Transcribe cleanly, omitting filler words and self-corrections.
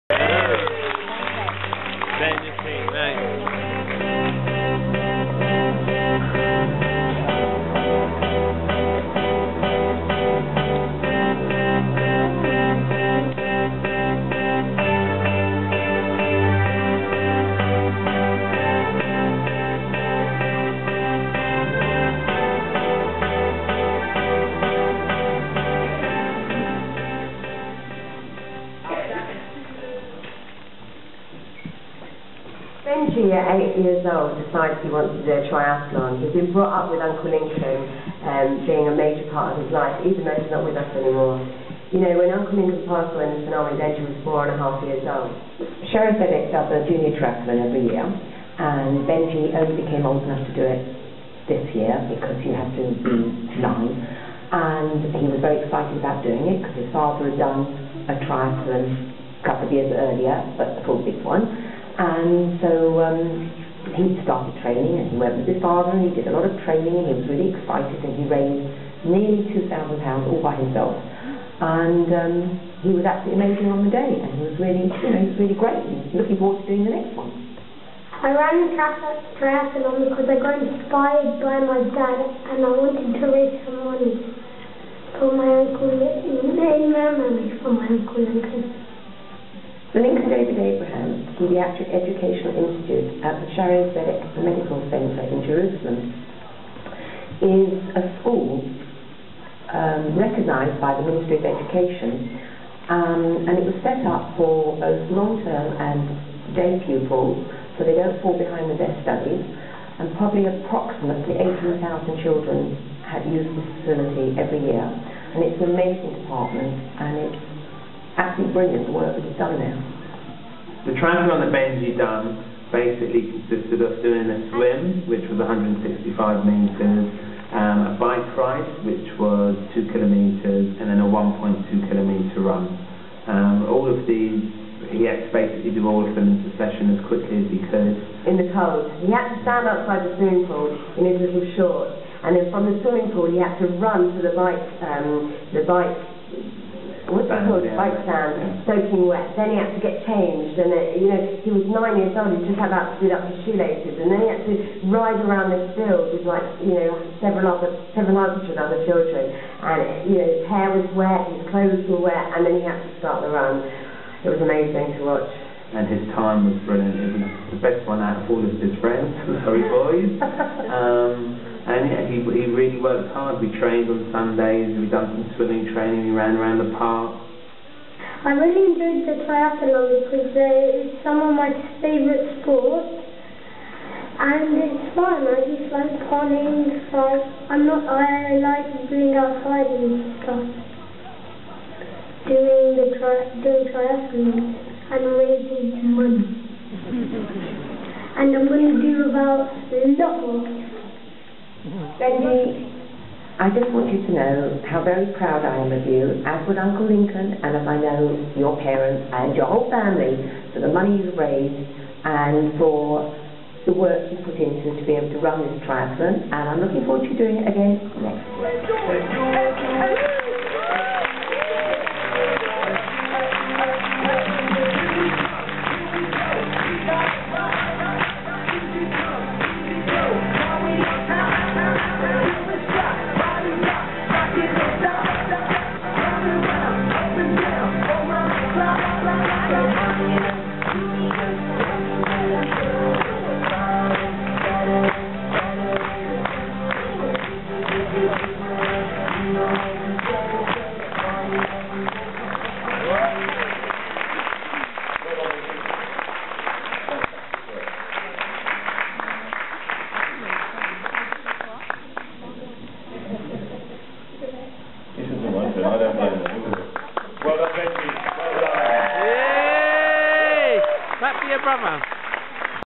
Benji Jcy, nice. Benji, at 8 years old, decides he wants to do a triathlon. He's been brought up with Uncle Lincoln being a major part of his life, even though he's not with us anymore. You know, when Uncle Lincoln passed away in the tsunami, Benji was 4.5 years old. Sheriff Bedick does a junior triathlon every year, and Benji only became old enough to do it this year because you have to be 9. And he was very excited about doing it because his father had done a triathlon a couple of years earlier, but a full big one. And so he started training, and he went with his father, and he did a lot of training, and he was really excited, and he raised nearly £2,000 all by himself. And he was absolutely amazing on the day, and he was really, you know, he was really great. He's looking forward to doing the next one. I ran the triathlon because I got inspired by my dad, and I wanted to raise some money for my uncle, for my Uncle Lincoln. The Lincoln David Abraham Pediatric Educational Institute at the Sheriff Bedick Medical Center in Jerusalem is a school recognized by the Ministry of Education, and it was set up for both long-term and day pupils, so they don't fall behind with their studies, and probably approximately 18,000 children have used this facility every year, and it's an amazing department, and it's absolutely brilliant, the work that is done there. The triathlon that Benji done basically consisted of doing a swim, which was 165 metres, a bike ride, which was 2 kilometres, and then a 1.2 kilometre run. All of these, he had to basically do all of them in succession as quickly as he could. In the cold. He had to stand outside the swimming pool in his little shorts, and then from the swimming pool he had to run to the bike stand, soaking wet. Then he had to get changed, and you know, he was 9 years old. He just had about to do up his shoelaces, and then he had to ride around this field with, like, you know, several other children. And you know, his hair was wet, his clothes were wet, and then he had to start the run. It was amazing to watch. And his time was brilliant. It was the best one out of all of his friends, sorry boys. And yeah, he really worked hard. We trained on Sundays, we done some swimming training, we ran around the park. I really enjoyed the triathlon because it's some of my favourite sports, and it's fun. I just like running, so I like being outside and stuff, doing triathlon and raising money. And I'm going to do about a lot more. Benji, I just want you to know how very proud I am of you, as would Uncle Lincoln, and as I know your parents and your whole family, for the money you've raised and for the work you put into to be able to run this triathlon. And I'm looking forward to doing it again